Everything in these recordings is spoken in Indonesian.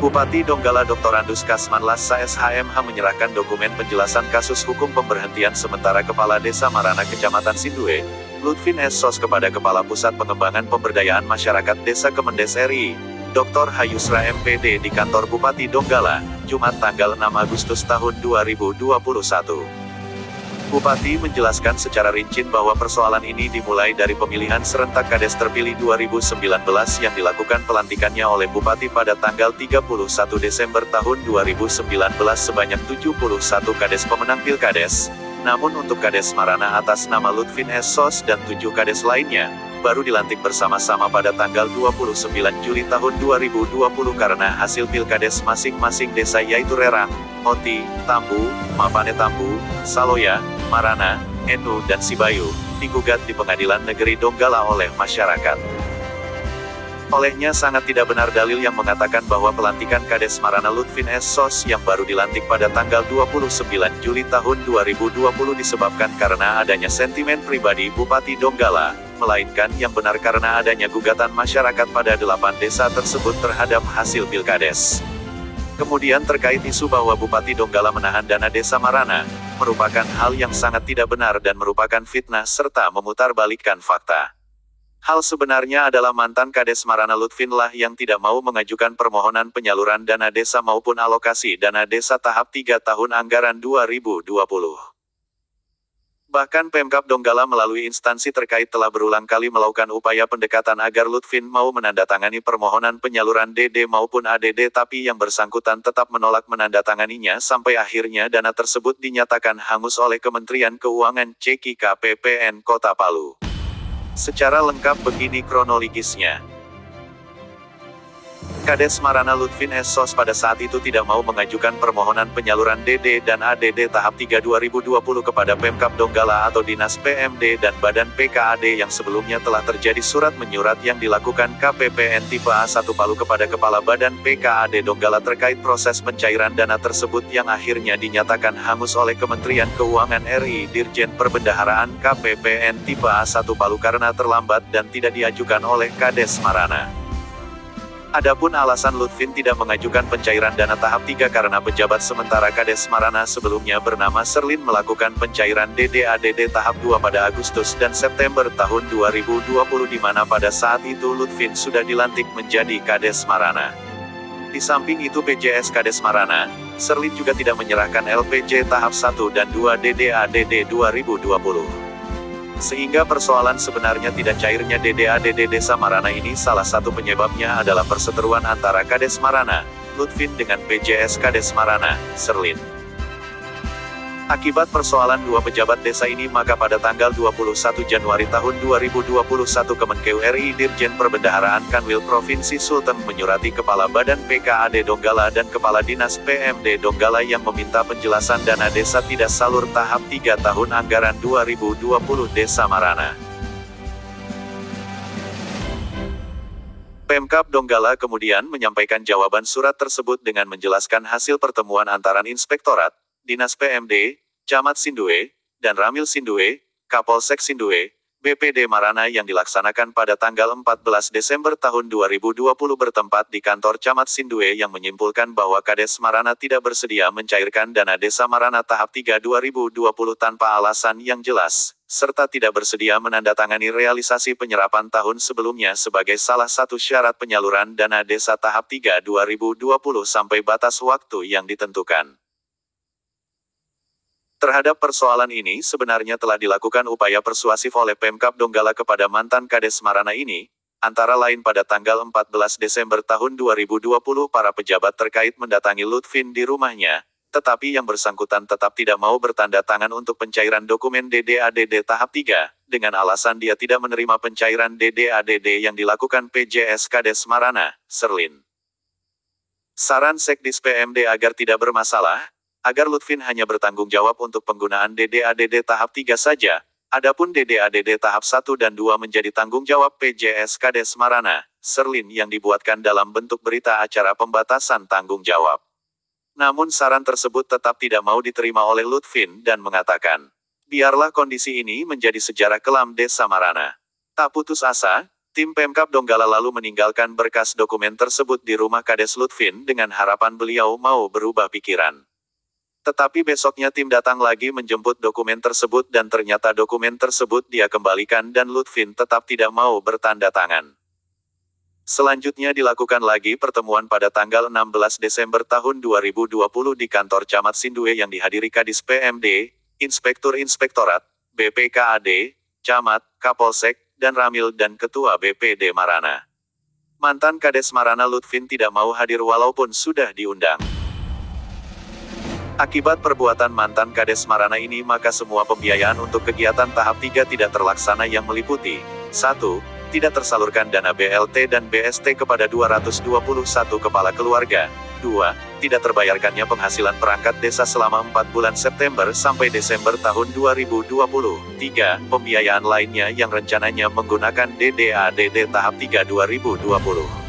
Bupati Donggala Dr. Andus Kasman Lassa SHMH menyerahkan dokumen penjelasan kasus hukum pemberhentian sementara Kepala Desa Marana Kecamatan Sindue, Lutfin S. Sos kepada Kepala Pusat Pengembangan Pemberdayaan Masyarakat Desa Kemendes RI, Dr. Hayusra MPD di kantor Bupati Donggala, Jumat tanggal 6 Agustus tahun 2021. Bupati menjelaskan secara rinci bahwa persoalan ini dimulai dari pemilihan serentak Kades terpilih 2019 yang dilakukan pelantikannya oleh Bupati pada tanggal 31 Desember tahun 2019 sebanyak 71 Kades pemenang Pilkades. Namun untuk Kades Marana atas nama Lutfin S. Sos dan 7 Kades lainnya, baru dilantik bersama-sama pada tanggal 29 Juli tahun 2020 karena hasil Pilkades masing-masing desa yaitu Rerang, Oti, Tambu, Mapane Tambu, Saloya, Marana, Enu dan Sibayu, digugat di Pengadilan Negeri Donggala oleh masyarakat. Olehnya sangat tidak benar dalil yang mengatakan bahwa pelantikan Kades Marana Lutfin S. Sos yang baru dilantik pada tanggal 29 Juli tahun 2020 disebabkan karena adanya sentimen pribadi Bupati Donggala, melainkan yang benar karena adanya gugatan masyarakat pada 8 desa tersebut terhadap hasil Pilkades. Kemudian terkait isu bahwa Bupati Donggala menahan dana Desa Marana, merupakan hal yang sangat tidak benar dan merupakan fitnah serta memutarbalikkan fakta. Hal sebenarnya adalah mantan Kades Marana Lutfin lah yang tidak mau mengajukan permohonan penyaluran dana desa maupun alokasi dana desa tahap 3 tahun anggaran 2020. Bahkan Pemkab Donggala melalui instansi terkait telah berulang kali melakukan upaya pendekatan agar Lutfin mau menandatangani permohonan penyaluran DD maupun ADD tapi yang bersangkutan tetap menolak menandatanganinya sampai akhirnya dana tersebut dinyatakan hangus oleh Kementerian Keuangan CKPPN Kota Palu. Secara lengkap begini kronologisnya. Kades Marana Lutfin S. Sos pada saat itu tidak mau mengajukan permohonan penyaluran DD dan ADD tahap 3 2020 kepada Pemkab Donggala atau Dinas PMD dan Badan PKAD yang sebelumnya telah terjadi surat menyurat yang dilakukan KPPN tipe A1 Palu kepada Kepala Badan PKAD Donggala terkait proses pencairan dana tersebut yang akhirnya dinyatakan hangus oleh Kementerian Keuangan RI Dirjen Perbendaharaan KPPN tipe A1 Palu karena terlambat dan tidak diajukan oleh Kades Marana. Adapun alasan Lutfin tidak mengajukan pencairan dana tahap 3 karena pejabat sementara Kades Marana sebelumnya bernama Serlin melakukan pencairan DD-ADD tahap 2 pada Agustus dan September tahun 2020 di mana pada saat itu Lutfin sudah dilantik menjadi Kades Marana. Di samping itu PJS Kades Marana, Serlin juga tidak menyerahkan LPJ tahap 1 dan 2 DD-ADD 2020. Sehingga persoalan sebenarnya tidak cairnya DD-ADD Desa Marana ini salah satu penyebabnya adalah perseteruan antara Kades Marana, Lutfin dengan PJS Kades Marana, Serlin. Akibat persoalan dua pejabat desa ini maka pada tanggal 21 Januari tahun 2021 Kemenkeu RI Dirjen Perbendaharaan Kanwil Provinsi Sulteng menyurati Kepala Badan PKAD Donggala dan Kepala Dinas PMD Donggala yang meminta penjelasan dana desa tidak salur tahap 3 tahun anggaran 2020 Desa Marana. Pemkab Donggala kemudian menyampaikan jawaban surat tersebut dengan menjelaskan hasil pertemuan antara Inspektorat, Dinas PMD, Camat Sindue, dan Ramil Sindue, Kapolsek Sindue, BPD Marana yang dilaksanakan pada tanggal 14 Desember tahun 2020 bertempat di kantor Camat Sindue yang menyimpulkan bahwa Kades Marana tidak bersedia mencairkan dana Desa Marana tahap 3 2020 tanpa alasan yang jelas, serta tidak bersedia menandatangani realisasi penyerapan tahun sebelumnya sebagai salah satu syarat penyaluran dana desa tahap 3 2020 sampai batas waktu yang ditentukan. Terhadap persoalan ini sebenarnya telah dilakukan upaya persuasif oleh Pemkab Donggala kepada mantan Kades Marana ini, antara lain pada tanggal 14 Desember tahun 2020 para pejabat terkait mendatangi Lutfin di rumahnya, tetapi yang bersangkutan tetap tidak mau bertanda tangan untuk pencairan dokumen DD-ADD tahap 3, dengan alasan dia tidak menerima pencairan DD-ADD yang dilakukan PJS Kades Marana, Serlin. Saran Sekdis PMD agar tidak bermasalah, agar Lutfin hanya bertanggung jawab untuk penggunaan DD-ADD tahap 3 saja, adapun DD-ADD tahap 1 dan 2 menjadi tanggung jawab PJS Kades Marana, Serlin yang dibuatkan dalam bentuk berita acara pembatasan tanggung jawab. Namun saran tersebut tetap tidak mau diterima oleh Lutfin dan mengatakan, biarlah kondisi ini menjadi sejarah kelam Desa Marana. Tak putus asa, Tim Pemkab Donggala lalu meninggalkan berkas dokumen tersebut di rumah Kades Lutfin dengan harapan beliau mau berubah pikiran. Tetapi besoknya tim datang lagi menjemput dokumen tersebut dan ternyata dokumen tersebut dia kembalikan dan Lutfin tetap tidak mau bertanda tangan. Selanjutnya dilakukan lagi pertemuan pada tanggal 16 Desember tahun 2020 di kantor Camat Sindue yang dihadiri Kadis PMD, Inspektur Inspektorat, BPKAD, Camat, Kapolsek, dan Ramil dan Ketua BPD Marana. Mantan Kades Marana Lutfin tidak mau hadir walaupun sudah diundang. Akibat perbuatan mantan Kades Marana ini maka semua pembiayaan untuk kegiatan tahap 3 tidak terlaksana yang meliputi 1. Tidak tersalurkan dana BLT dan BST kepada 221 kepala keluarga. 2. Tidak terbayarkannya penghasilan perangkat desa selama 4 bulan September sampai Desember tahun 2020. 3. Pembiayaan lainnya yang rencananya menggunakan DDA-DD tahap 3 2020.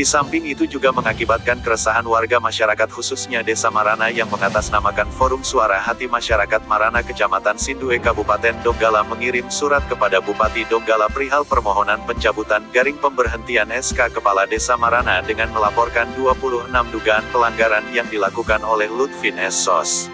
Di samping itu juga mengakibatkan keresahan warga masyarakat khususnya Desa Marana yang mengatasnamakan Forum Suara Hati Masyarakat Marana Kecamatan Sindue Kabupaten Donggala mengirim surat kepada Bupati Donggala perihal permohonan pencabutan garing pemberhentian SK Kepala Desa Marana dengan melaporkan 26 dugaan pelanggaran yang dilakukan oleh Lutfin S. Sos.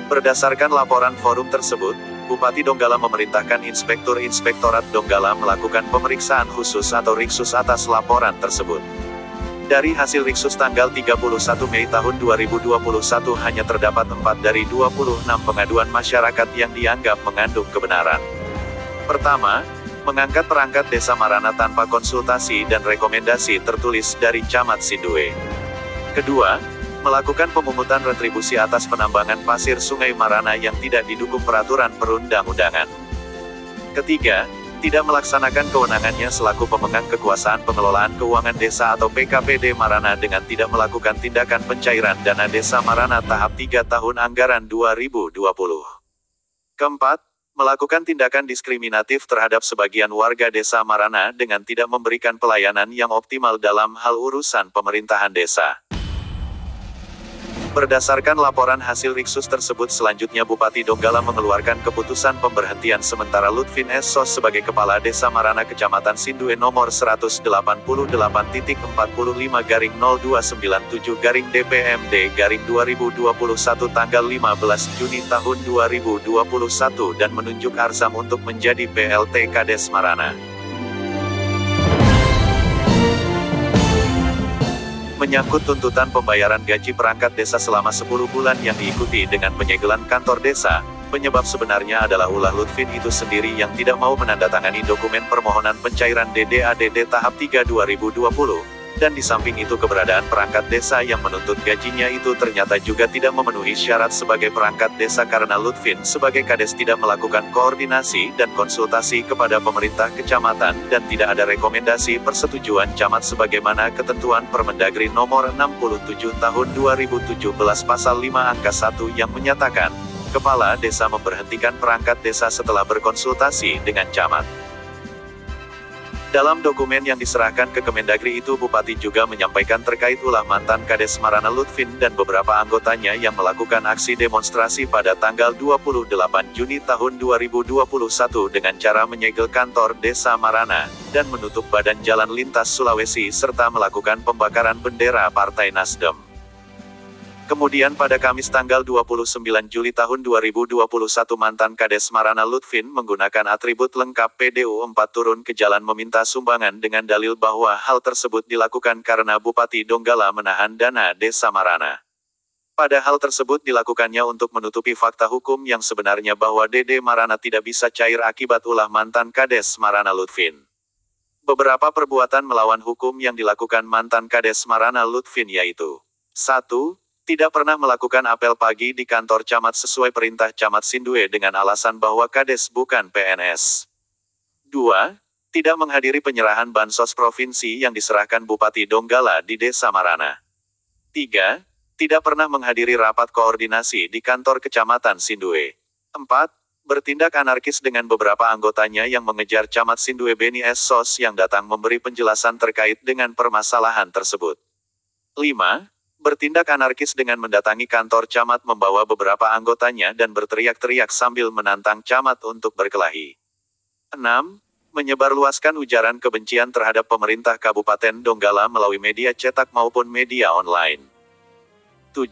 Berdasarkan laporan forum tersebut, Bupati Donggala memerintahkan Inspektur Inspektorat Donggala melakukan pemeriksaan khusus atau Riksus atas laporan tersebut. Dari hasil Riksus tanggal 31 Mei tahun 2021 hanya terdapat 4 dari 26 pengaduan masyarakat yang dianggap mengandung kebenaran. Pertama, mengangkat perangkat desa Marana tanpa konsultasi dan rekomendasi tertulis dari Camat Sindue. Kedua, melakukan pemungutan retribusi atas penambangan pasir Sungai Marana yang tidak didukung peraturan perundang-undangan. Ketiga, tidak melaksanakan kewenangannya selaku pemegang kekuasaan pengelolaan keuangan desa atau PKPD Marana dengan tidak melakukan tindakan pencairan dana desa Marana tahap 3 tahun anggaran 2020. Keempat, melakukan tindakan diskriminatif terhadap sebagian warga desa Marana dengan tidak memberikan pelayanan yang optimal dalam hal urusan pemerintahan desa. Berdasarkan laporan hasil Riksus tersebut selanjutnya Bupati Donggala mengeluarkan keputusan pemberhentian sementara Lutfin S. Sos sebagai Kepala Desa Marana Kecamatan Sindue nomor 188/45-0297-DPMD-2021 tanggal 15 Juni tahun 2021 dan menunjuk Arsam untuk menjadi PLT Kades Marana. Menyangkut tuntutan pembayaran gaji perangkat desa selama 10 bulan yang diikuti dengan penyegelan kantor desa, penyebab sebenarnya adalah ulah Lutfin itu sendiri yang tidak mau menandatangani dokumen permohonan pencairan DDA-DD tahap 3 2020, dan di samping itu keberadaan perangkat desa yang menuntut gajinya itu ternyata juga tidak memenuhi syarat sebagai perangkat desa karena Lutfin sebagai Kades tidak melakukan koordinasi dan konsultasi kepada pemerintah kecamatan dan tidak ada rekomendasi persetujuan camat sebagaimana ketentuan Permendagri nomor 67 tahun 2017 pasal 5 angka 1 yang menyatakan, Kepala Desa memberhentikan perangkat desa setelah berkonsultasi dengan camat. Dalam dokumen yang diserahkan ke Kemendagri itu Bupati juga menyampaikan terkait ulah mantan Kades Marana Lutfin dan beberapa anggotanya yang melakukan aksi demonstrasi pada tanggal 28 Juni tahun 2021 dengan cara menyegel kantor Desa Marana, dan menutup badan jalan lintas Sulawesi serta melakukan pembakaran bendera Partai Nasdem. Kemudian pada Kamis tanggal 29 Juli tahun 2021 mantan Kades Marana Lutfin menggunakan atribut lengkap PDU 4 turun ke jalan meminta sumbangan dengan dalil bahwa hal tersebut dilakukan karena Bupati Donggala menahan dana Desa Marana. Padahal tersebut dilakukannya untuk menutupi fakta hukum yang sebenarnya bahwa DD Marana tidak bisa cair akibat ulah mantan Kades Marana Lutfin. Beberapa perbuatan melawan hukum yang dilakukan mantan Kades Marana Lutfin yaitu 1. Tidak pernah melakukan apel pagi di kantor camat sesuai perintah Camat Sindue dengan alasan bahwa Kades bukan PNS. 2. Tidak menghadiri penyerahan bansos provinsi yang diserahkan Bupati Donggala di Desa Marana. 3. Tidak pernah menghadiri rapat koordinasi di kantor Kecamatan Sindue. 4. Bertindak anarkis dengan beberapa anggotanya yang mengejar Camat Sindue Beni S. Sos yang datang memberi penjelasan terkait dengan permasalahan tersebut. 5. Bertindak anarkis dengan mendatangi kantor camat membawa beberapa anggotanya dan berteriak-teriak sambil menantang camat untuk berkelahi. 6. menyebarluaskan ujaran kebencian terhadap pemerintah Kabupaten Donggala melalui media cetak maupun media online. 7.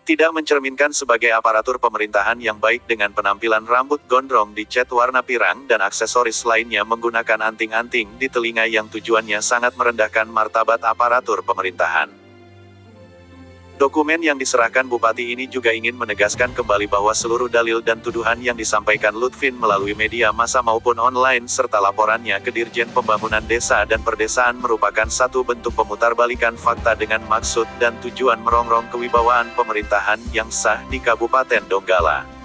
Tidak mencerminkan sebagai aparatur pemerintahan yang baik dengan penampilan rambut gondrong dicat warna pirang dan aksesoris lainnya menggunakan anting-anting di telinga yang tujuannya sangat merendahkan martabat aparatur pemerintahan. Dokumen yang diserahkan Bupati ini juga ingin menegaskan kembali bahwa seluruh dalil dan tuduhan yang disampaikan Lutfin melalui media massa maupun online serta laporannya ke Dirjen Pembangunan Desa dan Perdesaan merupakan satu bentuk pemutarbalikan fakta dengan maksud dan tujuan merongrong kewibawaan pemerintahan yang sah di Kabupaten Donggala.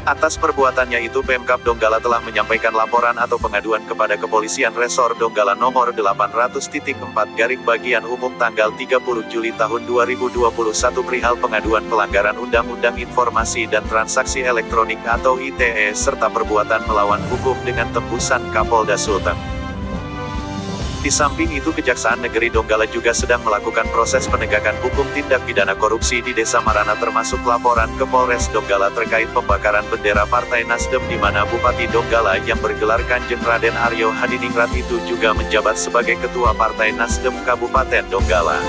Atas perbuatannya itu Pemkab Donggala telah menyampaikan laporan atau pengaduan kepada Kepolisian Resor Donggala nomor 800.4/Umum tanggal 30 Juli tahun 2021 perihal pengaduan pelanggaran Undang-Undang Informasi dan Transaksi Elektronik atau ITE serta perbuatan melawan hukum dengan tembusan Kapolda Sulteng. Di samping itu Kejaksaan Negeri Donggala juga sedang melakukan proses penegakan hukum tindak pidana korupsi di Desa Marana termasuk laporan ke Polres Donggala terkait pembakaran bendera Partai Nasdem di mana Bupati Donggala yang bergelar Kanjeng Raden Aryo Hadiningrat itu juga menjabat sebagai Ketua Partai Nasdem Kabupaten Donggala.